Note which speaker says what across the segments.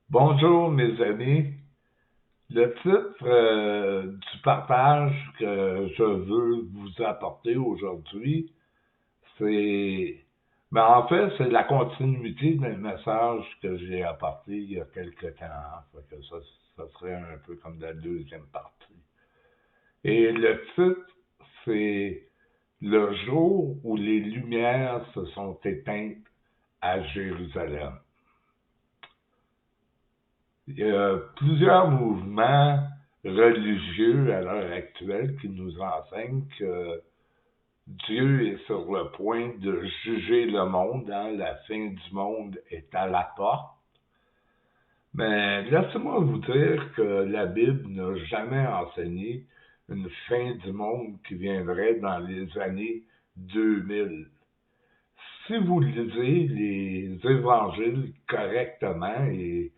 Speaker 1: Bonjour mes amis. Le titre du partage que je veux vous apporter aujourd'hui, c'est... en fait, c'est la continuité d'un message que j'ai apporté il y a quelque temps. Fait que ça serait un peu comme la deuxième partie. Et le titre, c'est Le jour où les lumières se sont éteintes à Jérusalem. Il y a plusieurs mouvements religieux à l'heure actuelle qui nous enseignent que Dieu est sur le point de juger le monde, hein, la fin du monde est à la porte. Mais laissez-moi vous dire que la Bible n'a jamais enseigné une fin du monde qui viendrait dans les années 2000. Si vous lisez les évangiles correctement et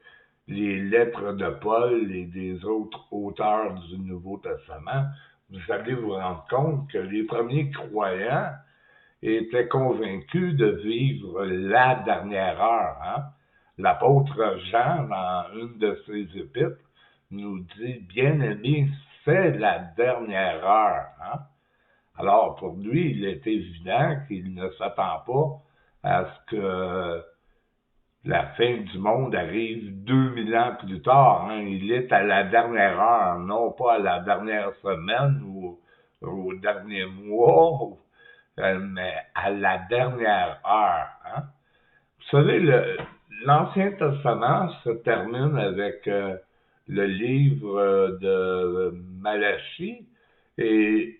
Speaker 1: les lettres de Paul et des autres auteurs du Nouveau Testament, vous allez vous rendre compte que les premiers croyants étaient convaincus de vivre la dernière heure. Hein? L'apôtre Jean, dans une de ses épîtres, nous dit, bien-aimé, c'est la dernière heure. Hein? Alors, pour lui, il est évident qu'il ne s'attend pas à ce que la fin du monde arrive 2000 ans plus tard. Hein. Il est à la dernière heure, non pas à la dernière semaine ou au dernier mois, mais à la dernière heure. Hein. Vous savez, l'Ancien Testament se termine avec le livre de Malachie et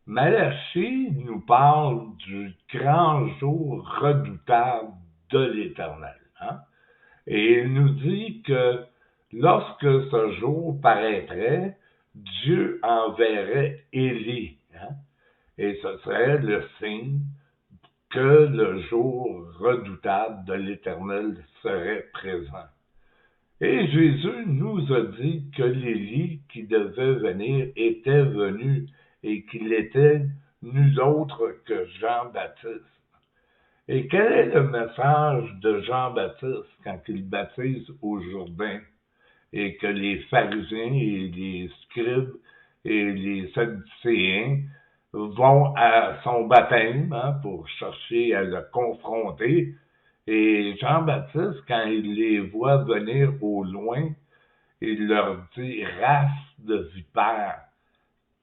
Speaker 1: Malachie nous parle du grand jour redoutable de l'Éternel. Hein? Et il nous dit que lorsque ce jour paraîtrait, Dieu enverrait Élie. Hein? Et ce serait le signe que le jour redoutable de l'Éternel serait présent. Et Jésus nous a dit que l'Élie qui devait venir était venu et qu'il était nul autre que Jean-Baptiste. Et quel est le message de Jean-Baptiste quand il baptise au Jourdain et que les pharisiens et les scribes et les sadducéens vont à son baptême hein, pour chercher à le confronter? Et Jean-Baptiste, quand il les voit venir au loin, il leur dit, race de vipères,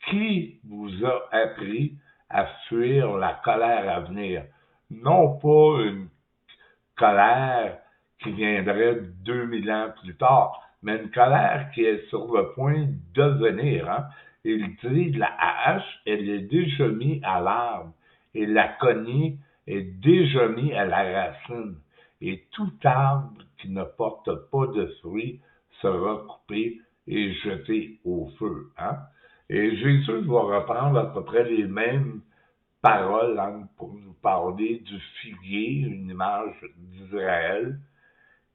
Speaker 1: qui vous a appris à fuir la colère à venir? Non pas une colère qui viendrait 2000 ans plus tard, mais une colère qui est sur le point de venir. Hein? Il dit, la hache, elle est déjà mise à l'arbre, et la cognée est déjà mise à la racine. Et tout arbre qui ne porte pas de fruits sera coupé et jeté au feu. Hein? Et Jésus va reprendre à peu près les mêmes paroles hein, pour nous parler du figuier, une image d'Israël,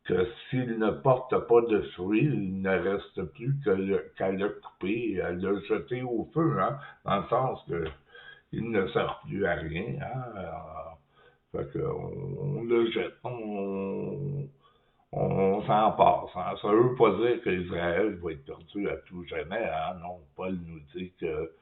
Speaker 1: que s'il ne porte pas de fruits, il ne reste plus qu'à le couper et à le jeter au feu, hein, dans le sens qu'il ne sert plus à rien. Hein, fait qu'on le jette, on s'en passe. Hein. Ça ne veut pas dire qu'Israël va être perdu à tout jamais. Hein. Non, Paul nous dit que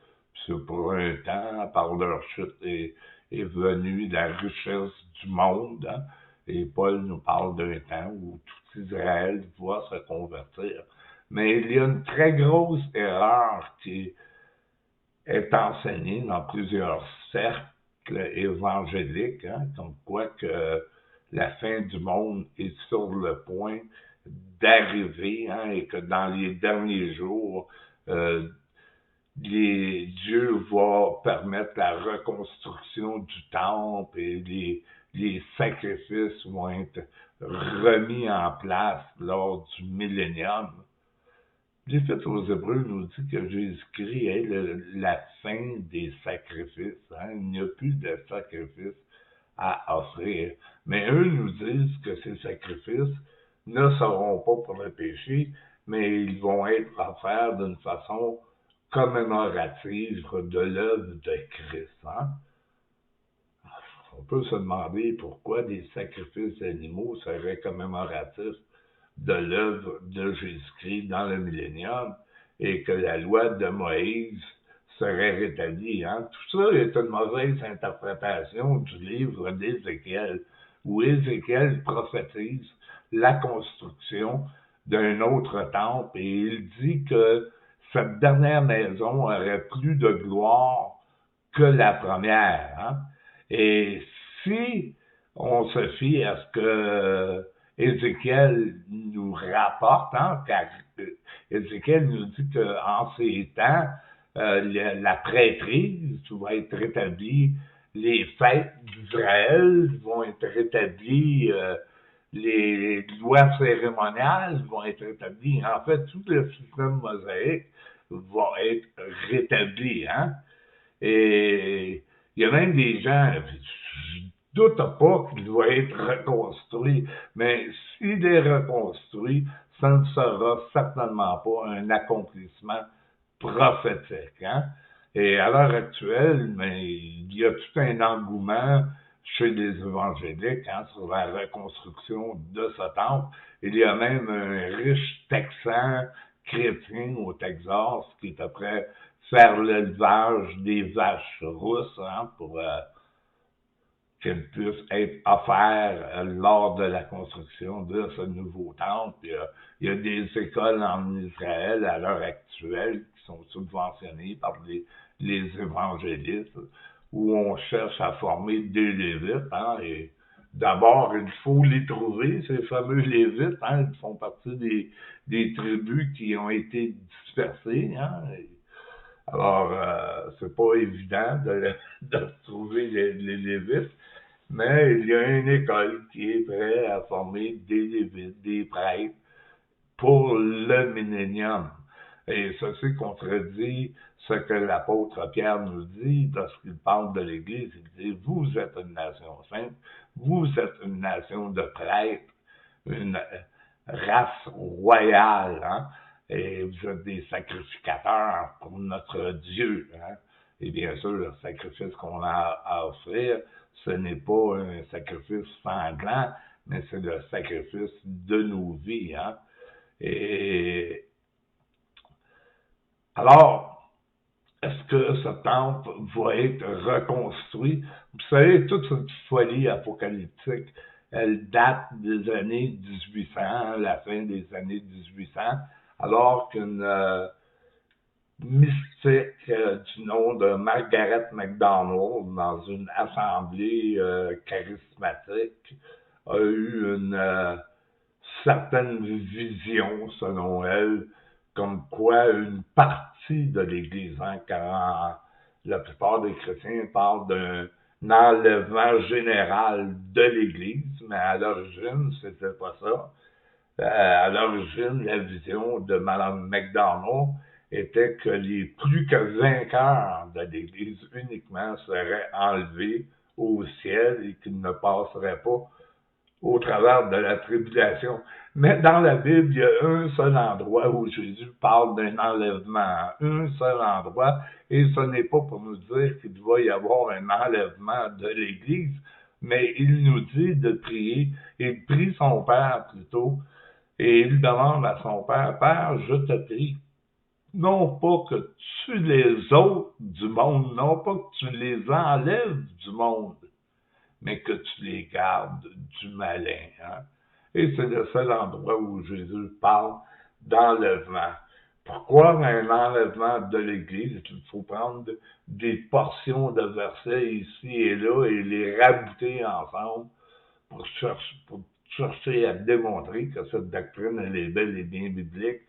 Speaker 1: c'est pour un temps, par leur chute, est venue la richesse du monde. Hein. Et Paul nous parle d'un temps où tout Israël va se convertir. Mais il y a une très grosse erreur qui est enseignée dans plusieurs cercles évangéliques, hein, comme quoi que la fin du monde est sur le point d'arriver hein, et que dans les derniers jours, Dieu va permettre la reconstruction du temple et les sacrifices vont être remis en place lors du millénium. L'Épître aux Hébreux nous dit que Jésus-Christ est la fin des sacrifices. Hein? Il n'y a plus de sacrifices à offrir. Mais eux nous disent que ces sacrifices ne seront pas pour le péché, mais ils vont être offerts d'une façon commémorative de l'œuvre de Christ. Hein? On peut se demander pourquoi des sacrifices animaux seraient commémoratifs de l'œuvre de Jésus-Christ dans le millénium et que la loi de Moïse serait rétablie. Hein? Tout ça est une mauvaise interprétation du livre d'Ézéchiel, où Ézéchiel prophétise la construction d'un autre temple et il dit que cette dernière maison aurait plus de gloire que la première. Hein? Et si on se fie à ce que Ézéchiel nous rapporte, hein, car Ézéchiel nous dit qu'en ces temps, la prêtrise va être rétablie, les fêtes d'Israël vont être rétablies, les lois cérémoniales vont être rétablies. En fait, tout le système mosaïque va être rétabli. Hein? Et il y a même des gens, je doute pas qu'il va être reconstruit, mais s'il est reconstruit, ça ne sera certainement pas un accomplissement prophétique. Hein? Et à l'heure actuelle, mais il y a tout un engouement chez les évangéliques hein, sur la reconstruction de ce temple. Il y a même un riche Texan chrétien au Texas qui est après faire l'élevage des vaches rousses hein, pour qu'elles puissent être offertes lors de la construction de ce nouveau temple. Il y a des écoles en Israël à l'heure actuelle qui sont subventionnées par les évangélistes où on cherche à former des Lévites. Hein, et d'abord, il faut les trouver, ces fameux Lévites. Hein, ils font partie des tribus qui ont été dispersées. Hein, alors, c'est pas évident de trouver les Lévites, mais il y a une école qui est prête à former des Lévites, des prêtres pour le millénium. Et ceci contredit ce que l'apôtre Pierre nous dit lorsqu'il parle de l'Église. Il dit, vous êtes une nation sainte, vous êtes une nation de prêtres, une race royale, hein? Et vous êtes des sacrificateurs pour notre Dieu. Hein? Et bien sûr, le sacrifice qu'on a à offrir, ce n'est pas un sacrifice sanglant, mais c'est le sacrifice de nos vies. Hein? Et alors, est-ce que ce temple va être reconstruit? Vous savez, toute cette folie apocalyptique, elle date des années 1800, la fin des années 1800, alors qu'une mystique du nom de Margaret MacDonald, dans une assemblée charismatique, a eu une certaine vision, selon elle, comme quoi une partie de l'Église, hein, car la plupart des chrétiens parlent d'un enlèvement général de l'Église, mais à l'origine, c'était pas ça. À l'origine, la vision de Mme MacDonald était que les plus que vainqueurs de l'Église uniquement seraient enlevés au ciel et qu'ils ne passeraient pas au travers de la tribulation. Mais dans la Bible, il y a un seul endroit où Jésus parle d'un enlèvement, un seul endroit, et ce n'est pas pour nous dire qu'il va y avoir un enlèvement de l'Église, mais il nous dit de prier. Il prie son Père plutôt, et il demande à son Père, Père, je te prie, non pas que tu les ôtes du monde, non pas que tu les enlèves du monde, mais que tu les gardes du malin. Hein? Et c'est le seul endroit où Jésus parle d'enlèvement. Pourquoi un enlèvement de l'Église? Il faut prendre des portions de versets ici et là et les rabouter ensemble pour chercher à démontrer que cette doctrine, elle est bel et bien biblique.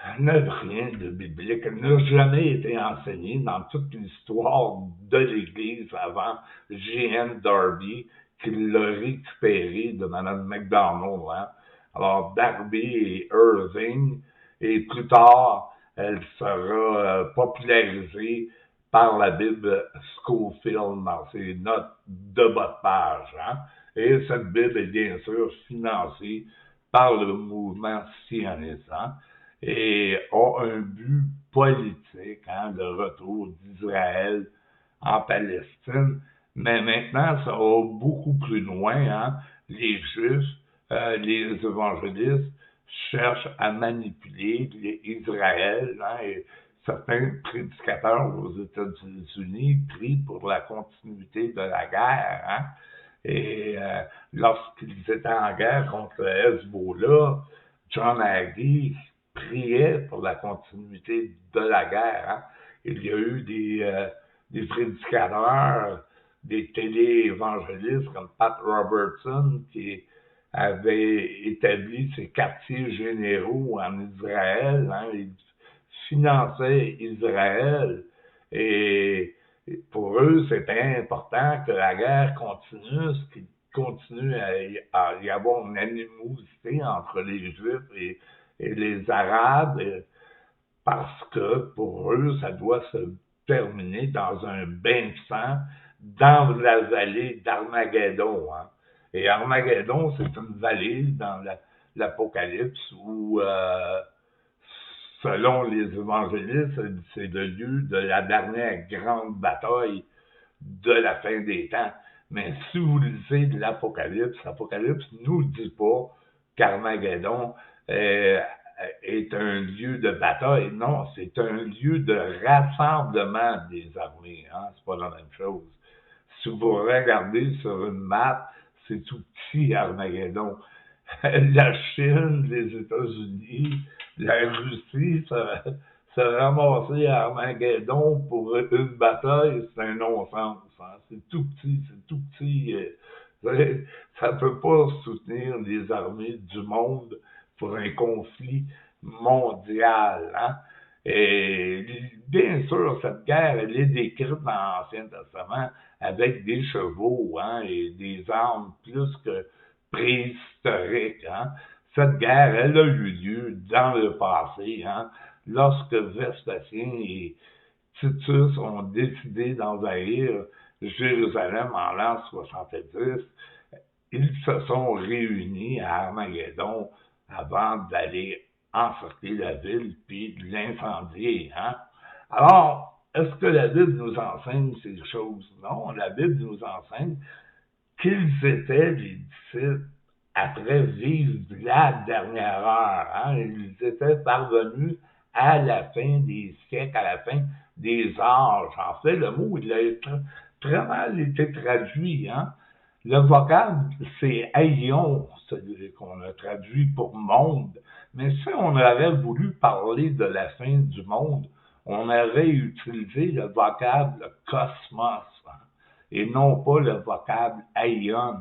Speaker 1: Elle n'a rien de biblique. Elle n'a jamais été enseignée dans toute l'histoire de l'Église avant J.N. Darby, qui l'a récupérée de Mme MacDonald. Hein? Alors, Darby et Irving, et plus tard, elle sera popularisée par la Bible Scofield dans ses notes de bas de page. Hein? Et cette Bible est bien sûr financée par le mouvement sioniste. Hein? Et a un but politique, hein, le retour d'Israël en Palestine. Mais maintenant, ça va beaucoup plus loin. Hein. Les Juifs les évangélistes cherchent à manipuler Israël, hein, et certains prédicateurs aux États-Unis prient pour la continuité de la guerre. Hein, et lorsqu'ils étaient en guerre contre Hezbollah, John Hagee priait pour la continuité de la guerre. Hein. Il y a eu des prédicateurs, des téléévangélistes comme Pat Robertson qui avait établi ses quartiers généraux en Israël. Hein. Il finançait Israël et pour eux, c'était important que la guerre continue, qu'il continue à y avoir une animosité entre les Juifs et les Arabes, parce que pour eux, ça doit se terminer dans un bain de sang dans la vallée d'Armageddon. Hein. Et Armageddon, c'est une vallée dans l'Apocalypse où, selon les évangélistes, c'est le lieu de la dernière grande bataille de la fin des temps. Mais si vous lisez l'Apocalypse, l'Apocalypse ne nous dit pas qu'Armageddon est un lieu de bataille. Non, c'est un lieu de rassemblement des armées. Hein? C'est pas la même chose. Si vous regardez sur une map, c'est tout petit Armageddon. La Chine, les États-Unis, la Russie, se ramasser à Armageddon pour une bataille, c'est un non-sens. Hein? C'est tout petit. Ça ne peut pas soutenir les armées du monde pour un conflit mondial. Hein? Et bien sûr, cette guerre, elle est décrite dans l'Ancien Testament avec des chevaux, hein, et des armes plus que préhistoriques. Hein? Cette guerre, elle a eu lieu dans le passé, hein, lorsque Vespasien et Titus ont décidé d'envahir Jérusalem en l'an 70. Ils se sont réunis à Armageddon avant d'aller encercler la ville puis l'incendier. Hein? Alors, est-ce que la Bible nous enseigne ces choses? Non, la Bible nous enseigne qu'ils étaient les disciples après vivre la dernière heure. Hein? Ils étaient parvenus à la fin des siècles, à la fin des âges. En fait, le mot, il a très mal été traduit. Hein? Le vocable, c'est aion, celui qu'on a traduit pour monde. Mais si on avait voulu parler de la fin du monde, on aurait utilisé le vocable cosmos, hein, et non pas le vocable aion.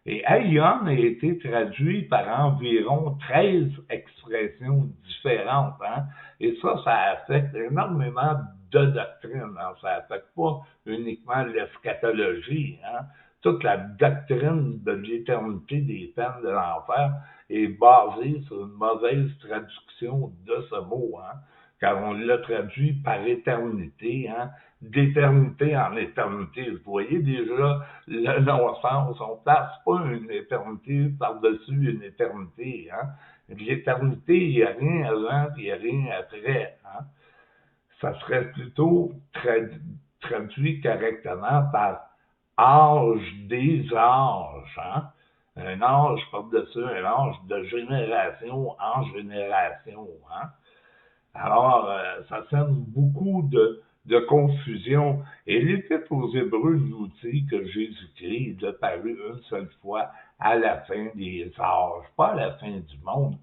Speaker 1: Et aion a été traduit par environ 13 expressions différentes. Hein? Et ça affecte énormément de doctrines. Hein? Ça affecte pas uniquement l'eschatologie. Hein? Toute la doctrine de l'éternité des peines de l'enfer est basée sur une mauvaise traduction de ce mot. Hein? Car on l'a traduit par éternité, hein, d'éternité en éternité. Vous voyez déjà le non-sens, on ne place pas une éternité par-dessus une éternité. Hein. L'éternité, il n'y a rien avant, il n'y a rien après. Hein. Ça serait plutôt traduit correctement par âge des âges. Hein. Un âge par-dessus un âge de génération en génération. Hein. Alors, ça sème beaucoup de confusion. Et l'Épître aux Hébreux nous dit que Jésus-Christ est apparu une seule fois à la fin des âges, pas à la fin du monde,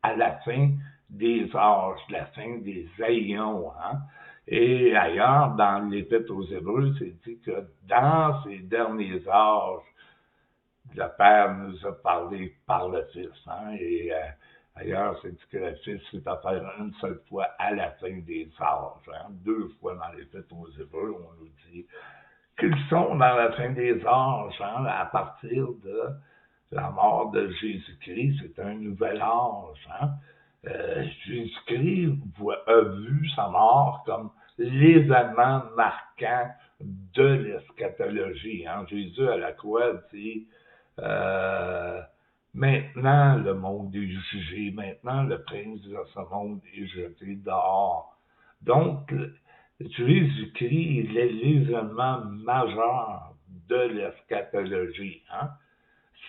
Speaker 1: à la fin des âges, la fin des aïons. Hein? Et ailleurs, dans l'Épître aux Hébreux, c'est dit que dans ces derniers âges, le Père nous a parlé par le Fils. Hein? Et ailleurs, c'est dit que le Fils s'est offert une seule fois à la fin des âges. Hein? 2 fois dans l'Épître aux Hébreux, on nous dit qu'ils sont dans la fin des âges. Hein? À partir de la mort de Jésus-Christ, c'est un nouvel âge. Hein? Jésus-Christ a vu sa mort comme l'événement marquant de l'eschatologie. Hein? Jésus à la croix dit maintenant le monde est jugé, maintenant le prince de ce monde est jeté dehors. Donc, Jésus-Christ, il est l'événement majeur de l'eschatologie. Hein?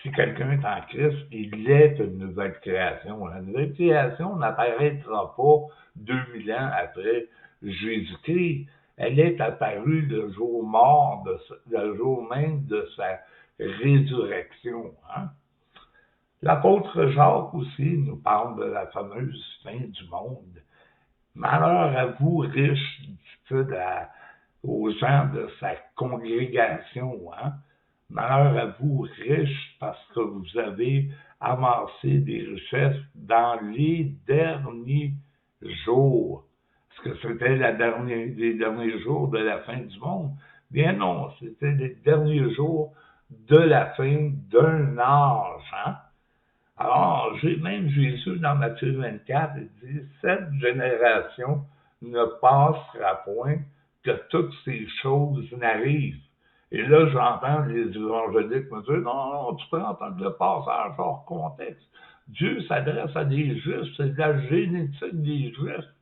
Speaker 1: si quelqu'un est en Christ, il est une nouvelle création. La nouvelle création n'apparaîtra pas 2000 ans après Jésus-Christ. Elle est apparue le jour mort, le jour même de sa résurrection. Hein? L'apôtre Jacques aussi nous parle de la fameuse fin du monde. Malheur à vous, riches, dit-il aux gens de sa congrégation. Hein? Malheur à vous, riches, parce que vous avez amassé des richesses dans les derniers jours. Est-ce que c'était les derniers jours de la fin du monde? Bien non, c'était les derniers jours de la fin d'un âge. Hein? Alors, même Jésus, dans Matthieu 24, il dit, cette génération ne passera point que toutes ces choses n'arrivent. Et là, j'entends les évangéliques me dire, non, tu peux entendre le passage hors contexte. Dieu s'adresse à des justes, c'est la génétique des justes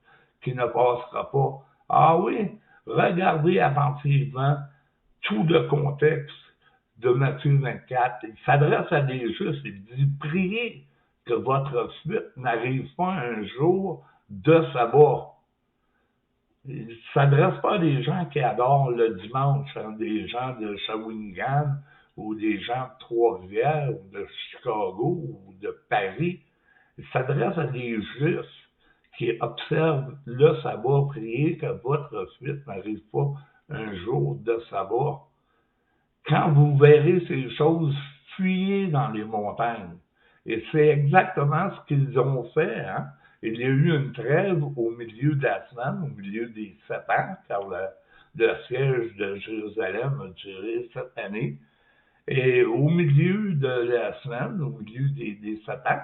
Speaker 1: qui ne passera pas. Ah oui, regardez attentivement tout le contexte de Matthieu 24. Il s'adresse à des justes, il dit, priez que votre fuite n'arrive pas un jour de sabbat. Il ne s'adresse pas à des gens qui adorent le dimanche, hein, des gens de Shawinigan ou des gens de Trois-Rivières ou de Chicago ou de Paris. Il s'adresse à des justes qui observent le sabbat, priez que votre fuite n'arrive pas un jour de sabbat. Quand vous verrez ces choses, fuyez dans les montagnes. Et c'est exactement ce qu'ils ont fait. Hein? Il y a eu une trêve au milieu de la semaine, au milieu des 7 ans, car le siège de Jérusalem a duré 7 années. Et au milieu de la semaine, au milieu des 7 ans,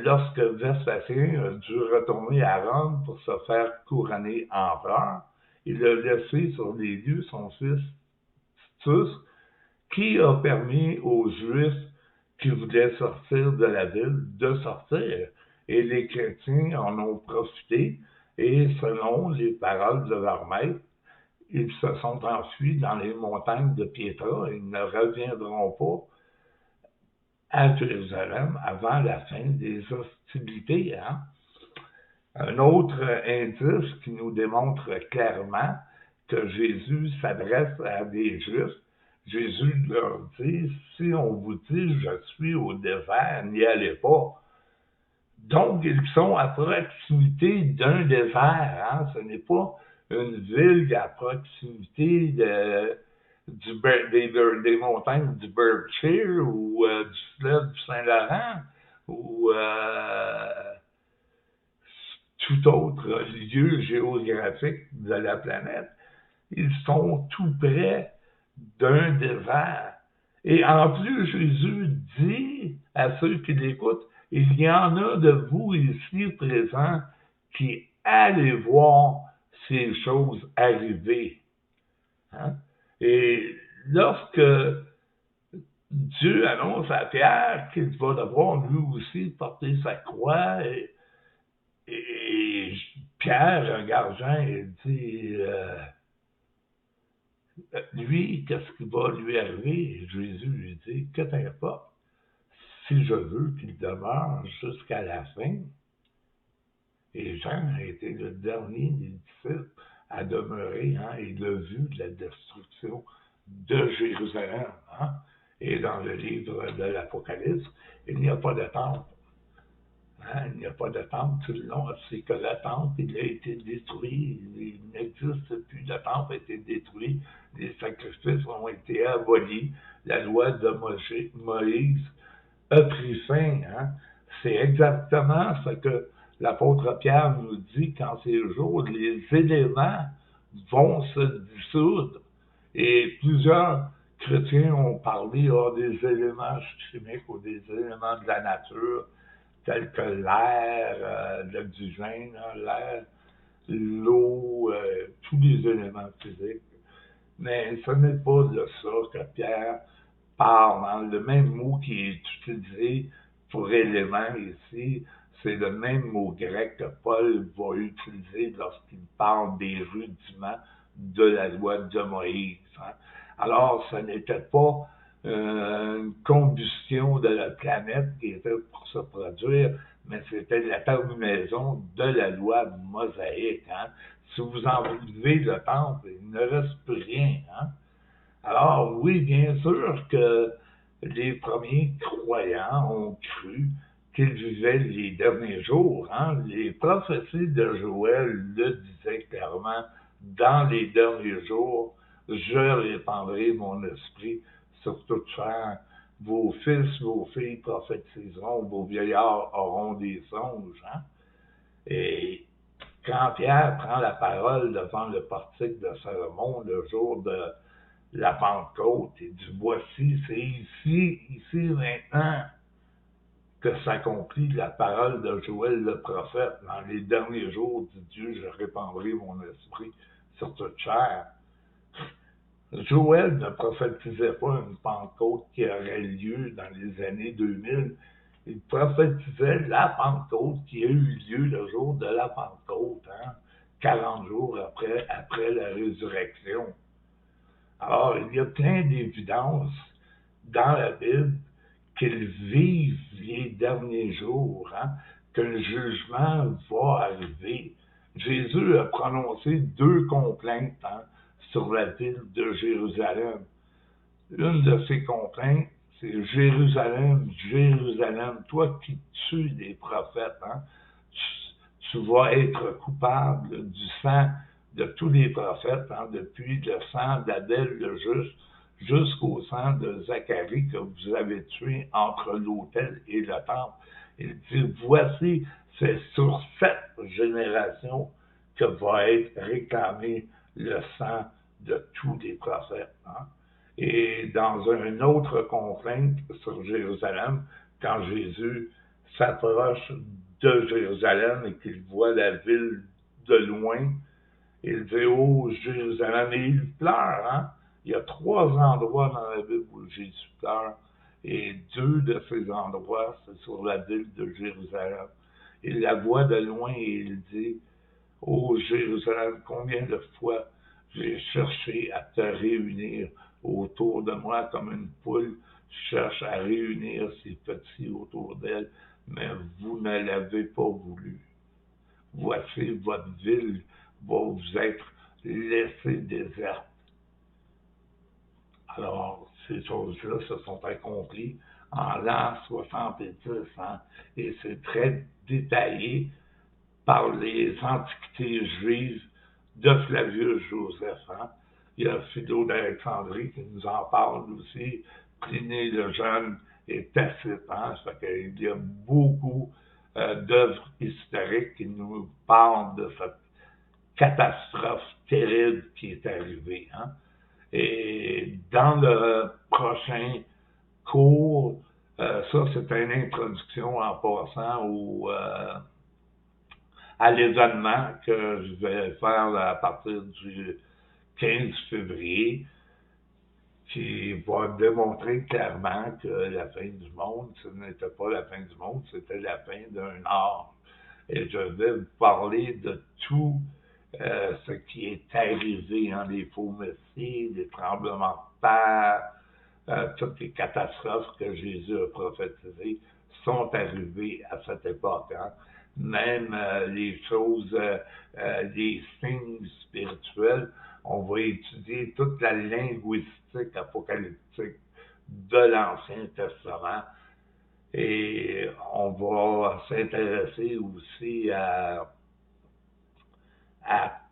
Speaker 1: lorsque Vespasien a dû retourner à Rome pour se faire couronner empereur, il a laissé sur les lieux son fils Titus, qui a permis aux Juifs qui voulaient sortir de la ville de sortir. Et les chrétiens en ont profité et selon les paroles de leur maître, ils se sont enfuis dans les montagnes de Pietra et ils ne reviendront pas à Jérusalem avant la fin des hostilités. Hein? Un autre indice qui nous démontre clairement que Jésus s'adresse à des Juifs, Jésus leur dit, si on vous dit, je suis au désert, n'y allez pas. Donc, ils sont à proximité d'un désert. Hein? Ce n'est pas une ville à proximité des montagnes du Berkshire ou du fleuve du Saint-Laurent ou tout autre lieu géographique de la planète. Ils sont tout près d'un désert. Et en plus, Jésus dit à ceux qui l'écoutent, il y en a de vous ici présents qui allez voir ces choses arriver. Hein? Et lorsque Dieu annonce à Pierre qu'il va devoir lui aussi porter sa croix, et Pierre regarde Jean et dit, lui, qu'est-ce qui va lui arriver? Et Jésus lui dit, que t'importe, si je veux qu'il demeure jusqu'à la fin. Et Jean a été le dernier des disciples à demeurer, hein, il a vu la destruction de Jérusalem. Hein? Et dans le livre de l'Apocalypse, il n'y a pas de temple. Hein? Il n'y a pas de temple tout le long. C'est que le temple, il a été détruit. Il n'existe plus. Le temple a été détruit. Les sacrifices ont été abolis. La loi de Moïse a pris fin. Hein? C'est exactement ce que l'apôtre Pierre nous dit qu'en ces jours, les éléments vont se dissoudre. Et plusieurs chrétiens ont parlé des éléments chimiques ou des éléments de la nature, tels que l'air, l'oxygène, l'air, l'eau, tous les éléments physiques. Mais ce n'est pas de ça que Pierre parle. Hein. Le même mot qui est utilisé pour élément ici, c'est le même mot grec que Paul va utiliser lorsqu'il parle des rudiments de la loi de Moïse. Hein. Alors, ce n'était pas une combustion de la planète qui était pour se produire, mais c'était la terminaison de la loi mosaïque. Hein? Si vous enlevez le temple, il ne reste plus rien. Hein? Alors oui, bien sûr que les premiers croyants ont cru qu'ils vivaient les derniers jours. Hein? Les prophéties de Joël le disaient clairement, dans les derniers jours, je répandrai mon esprit sur toute chair. Vos fils, vos filles prophétiseront, vos vieillards auront des songes. Hein? Et quand Pierre prend la parole devant le portique de Salomon le jour de la Pentecôte, il dit, voici, c'est ici maintenant que s'accomplit la parole de Joël le prophète. Dans les derniers jours, dit Dieu, je répandrai mon esprit sur toute chair. Joël ne prophétisait pas une Pentecôte qui aurait lieu dans les années 2000. Il prophétisait la Pentecôte qui a eu lieu le jour de la Pentecôte, hein, 40 jours après la résurrection. Alors, il y a plein d'évidences dans la Bible qu'ils vivent les derniers jours, hein, qu'un jugement va arriver. Jésus a prononcé 2 complaintes, hein, sur la ville de Jérusalem. Une de ces complaintes, c'est Jérusalem, Jérusalem, toi qui tues des prophètes, hein, tu vas être coupable du sang de tous les prophètes, hein, depuis le sang d'Abel le juste jusqu'au sang de Zacharie que vous avez tué entre l'autel et le temple. Il dit, voici, c'est sur cette génération que va être réclamé le sang de tous les prophètes. Hein. Et dans une autre complainte sur Jérusalem, quand Jésus s'approche de Jérusalem et qu'il voit la ville de loin, il dit, oh Jérusalem, et il pleure. Hein? Il y a 3 endroits dans la Bible où Jésus pleure, et 2 de ces endroits, c'est sur la ville de Jérusalem. Il la voit de loin et il dit, ô Jérusalem, combien de fois j'ai cherché à te réunir autour de moi comme une poule cherche à réunir ses petits autour d'elle, mais vous ne l'avez pas voulu. Voici, votre ville va vous être laissée déserte. Alors, ces choses-là se sont accomplies en l'an 70, hein, et c'est très détaillé par les antiquités juives de Flavius Joseph. Hein. Il y a Philo d'Alexandrie qui nous en parle aussi, Plinie le Jeune et Tacite. Hein. Ça fait qu'il y a beaucoup d'œuvres historiques qui nous parlent de cette catastrophe terrible qui est arrivée. Hein. Et dans le prochain cours, ça c'est une introduction en passant à l'événement que je vais faire à partir du 15 février, qui va démontrer clairement que la fin du monde, ce n'était pas la fin du monde, c'était la fin d'un art. Et je vais vous parler de tout ce qui est arrivé, hein, les faux messies, les tremblements de terre, toutes les catastrophes que Jésus a prophétisées sont arrivées à cette époque. Hein. Même les choses, les signes spirituels, on va étudier toute la linguistique apocalyptique de l'Ancien Testament et on va s'intéresser aussi à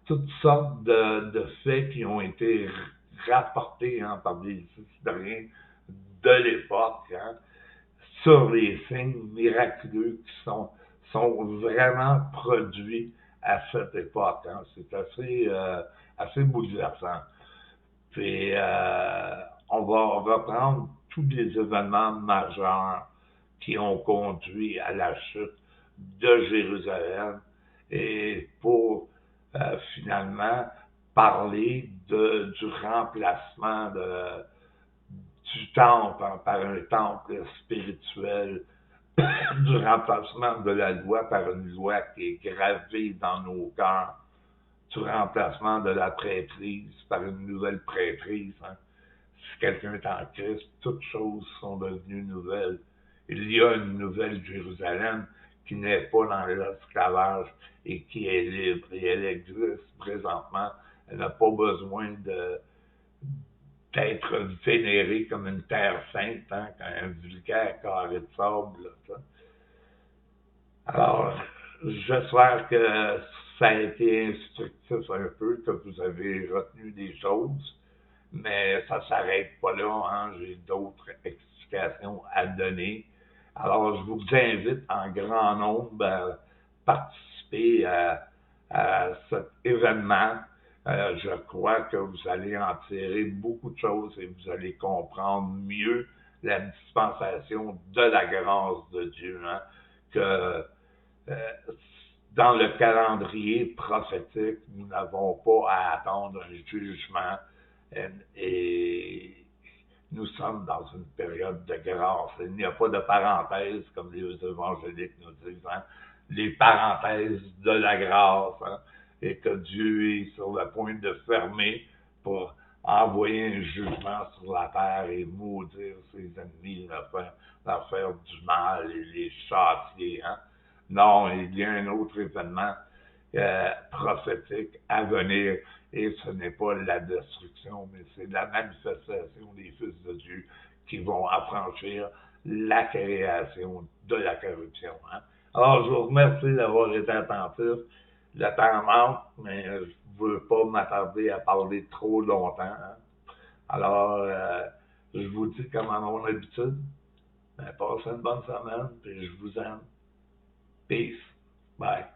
Speaker 1: toutes sortes de faits qui ont été rapportés, hein, par des historiens de l'époque, hein, sur les signes miraculeux qui sont vraiment produits à cette époque. Hein. C'est assez bouleversant. Puis, on va reprendre tous les événements majeurs qui ont conduit à la chute de Jérusalem et pour finalement parler du remplacement du temple, hein, par un temple spirituel, du remplacement de la loi par une loi qui est gravée dans nos cœurs, du remplacement de la prêtrise par une nouvelle prêtrise. Hein. si quelqu'un est en Christ, toutes choses sont devenues nouvelles. Il y a une nouvelle Jérusalem qui n'est pas dans l'esclavage et qui est libre. Et elle existe présentement. Elle n'a pas besoin d'être vénérée comme une terre sainte, hein, comme un vulgaire carré de sable. Là, alors, j'espère que ça a été instructif un peu, que vous avez retenu des choses, mais ça ne s'arrête pas là, hein. J'ai d'autres explications à donner. Alors, je vous invite en grand nombre à participer à cet événement. Je crois que vous allez en tirer beaucoup de choses et vous allez comprendre mieux la dispensation de la grâce de Dieu, hein, que euh, dans le calendrier prophétique, nous n'avons pas à attendre un jugement et nous sommes dans une période de grâce. Il n'y a pas de parenthèse, comme les évangéliques nous disent, hein, les parenthèses de la grâce, hein, et que Dieu est sur le point de fermer pour envoyer un jugement sur la terre et maudire ses ennemis, leur faire du mal et les châtier. Hein. Non, il y a un autre événement prophétique à venir et ce n'est pas la destruction, mais c'est la manifestation des fils de Dieu qui vont affranchir la création de la corruption. Hein. Alors, je vous remercie d'avoir été attentif. Le temps manque, mais je ne veux pas m'attarder à parler trop longtemps. Hein. Alors, je vous dis comme à mon habitude, passez une bonne semaine, puis je vous aime. Peace. Bye.